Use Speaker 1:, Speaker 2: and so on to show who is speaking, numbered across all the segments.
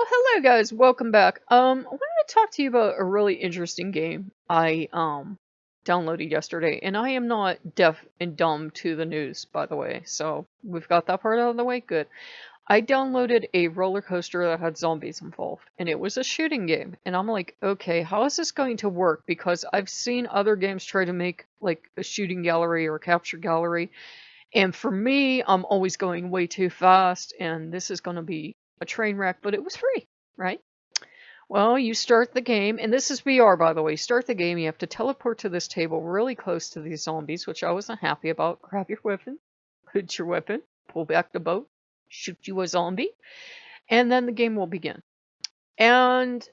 Speaker 1: Well, hello guys, welcome back. I wanted to talk to you about a really interesting game I downloaded yesterday, and I am not deaf and dumb to the news, by the way. So we've got that part out of the way. Good. I downloaded a roller coaster that had zombies involved, and it was a shooting game. And I'm like, okay, how is this going to work? Because I've seen other games try to make like a shooting gallery or a capture gallery, and for me, I'm always going way too fast, and this is going to be a train wreck, but it was free, right? Well, you start the game, and this is VR, by the way. Start the game, you have to teleport to this table really close to these zombies, which I wasn't happy about. Grab your weapon, put your weapon, pull back the boat, shoot you a zombie, and then the game will begin. And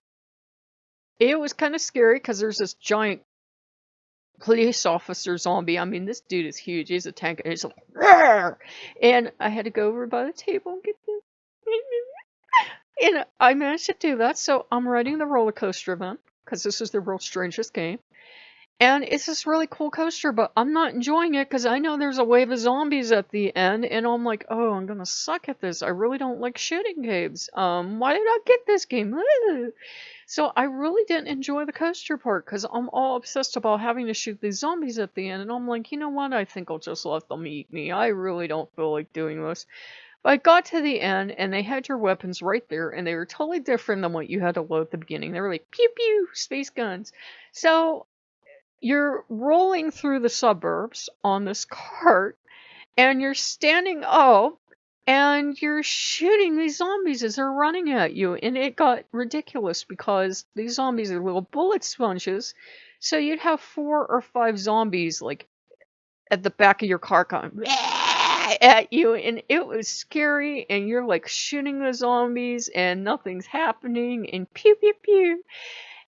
Speaker 1: it was kind of scary because there's this giant police officer zombie. I mean, this dude is huge. He's a tank, and he's like, "Rawr!" And I had to go over by the table and get this. And I managed to do that, so I'm riding the Rollercoaster Event, because this is the world's strangest game. And it's this really cool coaster, but I'm not enjoying it because I know there's a wave of zombies at the end, and I'm like, oh, I'm gonna suck at this. I really don't like shooting games. Why did I get this game? So I really didn't enjoy the coaster part because I'm all obsessed about having to shoot these zombies at the end, and I'm like, you know what? I think I'll just let them eat me. I really don't feel like doing this. But I got to the end, and they had your weapons right there, and they were totally different than what you had to load at the beginning. They were like, pew pew, space guns. So you're rolling through the suburbs on this cart, and you're standing up, and you're shooting these zombies as they're running at you. And it got ridiculous because these zombies are little bullet sponges. So you'd have 4 or 5 zombies, like, at the back of your car going at you, and it was scary, and you're like shooting the zombies and nothing's happening, and pew pew pew.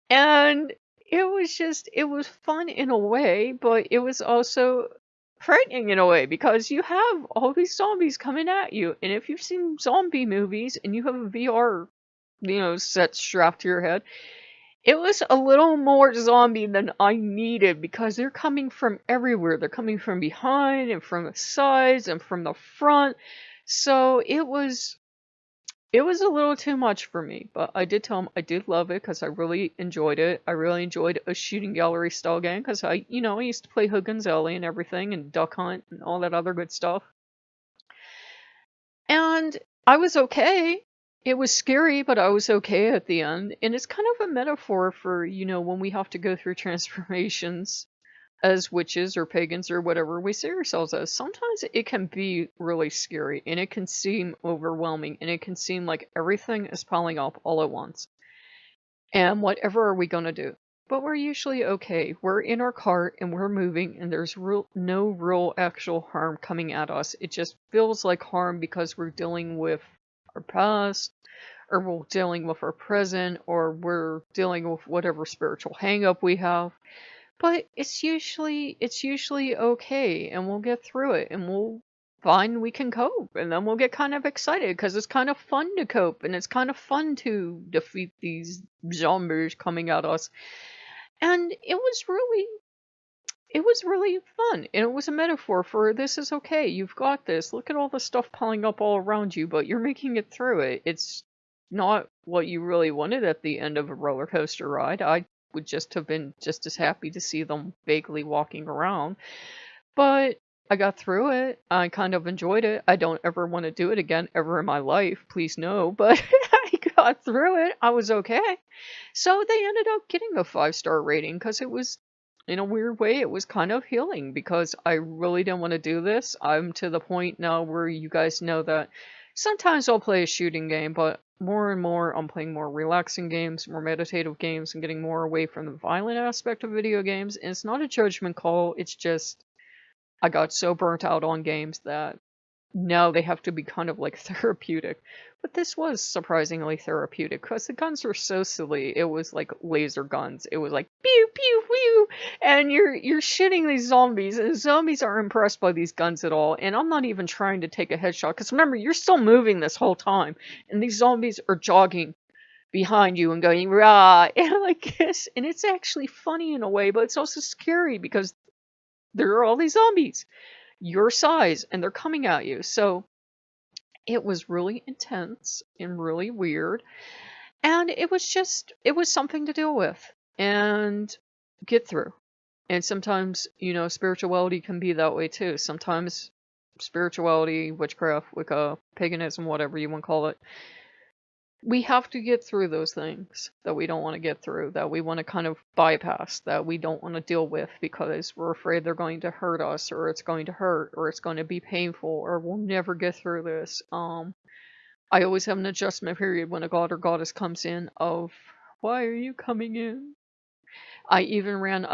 Speaker 1: And it was fun in a way, but it was also frightening in a way because you have all these zombies coming at you. And if you've seen zombie movies and you have a VR, set strapped to your head, it was a little more zombie than I needed because they're coming from everywhere. They're coming from behind and from the sides and from the front. So it was a little too much for me, but I did tell him I did love it because I really enjoyed it. I really enjoyed a shooting gallery style game because I used to play Hogan's Alley and everything and Duck Hunt and all that other good stuff. And I was okay. It was scary, but I was okay at the end. And it's kind of a metaphor for, when we have to go through transformations as witches or pagans or whatever we see ourselves as. Sometimes it can be really scary, and it can seem overwhelming, and it can seem like everything is piling up all at once. And whatever are we going to do? But we're usually okay. We're in our cart and we're moving, and there's no real actual harm coming at us. It just feels like harm because we're dealing with our past, or we're dealing with our present, or we're dealing with whatever spiritual hang-up we have. But it's usually okay, and we'll get through it, and we'll find we can cope, and then we'll get kind of excited because it's kind of fun to cope, and it's kind of fun to defeat these zombies coming at us. And it was really fun, and it was a metaphor for this is okay, you've got this. Look at all the stuff piling up all around you, but you're making it through it. It's not what you really wanted at the end of a roller coaster ride. I would just have been just as happy to see them vaguely walking around. But I got through it. I kind of enjoyed it. I don't ever want to do it again ever in my life. Please no. But I got through it. I was okay. So they ended up getting a 5-star rating because it was, in a weird way, it was kind of healing because I really didn't want to do this. I'm to the point now where you guys know that sometimes I'll play a shooting game, but more and more I'm playing more relaxing games, more meditative games, and getting more away from the violent aspect of video games. And it's not a judgment call, it's just I got so burnt out on games that now they have to be kind of like therapeutic. But this was surprisingly therapeutic because the guns were so silly. It was like laser guns. It was like pew pew pew, and you're shooting these zombies, and zombies aren't impressed by these guns at all. And I'm not even trying to take a headshot because remember, you're still moving this whole time, and these zombies are jogging behind you and going rah and like this. And it's actually funny in a way, but it's also scary because there are all these zombies your size, and they're coming at you. So it was really intense and really weird. And it was something to deal with and get through. And sometimes, spirituality can be that way too. Sometimes spirituality, witchcraft, Wicca, paganism, whatever you want to call it, we have to get through those things that we don't want to get through, that we want to kind of bypass, that we don't want to deal with because we're afraid they're going to hurt us, or it's going to hurt, or it's going to be painful, or we'll never get through this. I always have an adjustment period when a god or goddess comes in of, why are you coming in? I even ran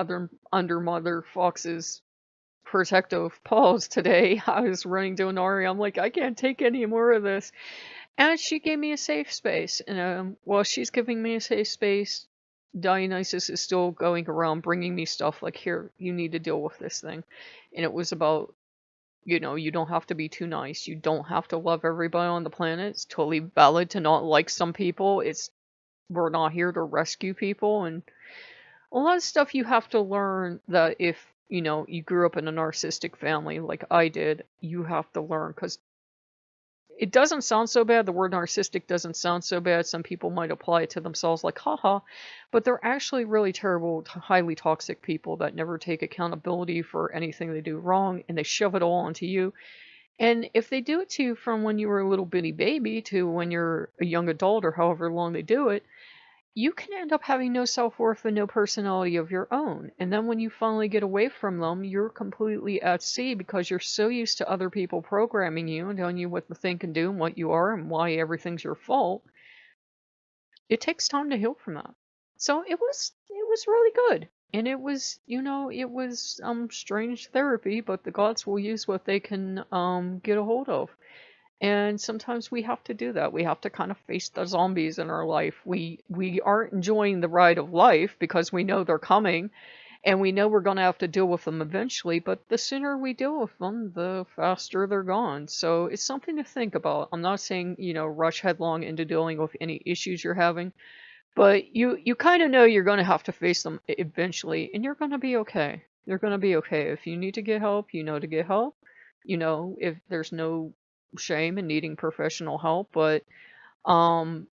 Speaker 1: under Mother Fox's protective paws today. I was running to an Ari. I'm like, I can't take any more of this. And she gave me a safe space. And while she's giving me a safe space, Dionysus is still going around bringing me stuff like, here, you need to deal with this thing. And it was about, you don't have to be too nice. You don't have to love everybody on the planet. It's totally valid to not like some people. We're not here to rescue people. And a lot of stuff you have to learn, that if, you grew up in a narcissistic family like I did, you have to learn, because it doesn't sound so bad. The word narcissistic doesn't sound so bad. Some people might apply it to themselves like, haha, but they're actually really terrible, highly toxic people that never take accountability for anything they do wrong, and they shove it all onto you. And if they do it to you from when you were a little bitty baby to when you're a young adult, or however long they do it, you can end up having no self-worth and no personality of your own. And then when you finally get away from them, you're completely at sea because you're so used to other people programming you and telling you what to think and do and what you are and why everything's your fault. It takes time to heal from that. So it was really good. And it was, it was strange therapy, but the gods will use what they can get a hold of. And sometimes we have to do that. We have to kind of face the zombies in our life. We aren't enjoying the ride of life because we know they're coming, and we know we're going to have to deal with them eventually, but the sooner we deal with them, the faster they're gone. So it's something to think about. I'm not saying, rush headlong into dealing with any issues you're having, but you kind of know you're going to have to face them eventually, and you're going to be okay. You're going to be okay. If you need to get help, to get help. If there's no shame in needing professional help, but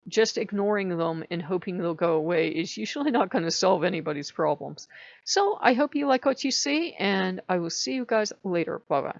Speaker 1: just ignoring them and hoping they'll go away is usually not going to solve anybody's problems. So I hope you like what you see, and I will see you guys later. Bye bye.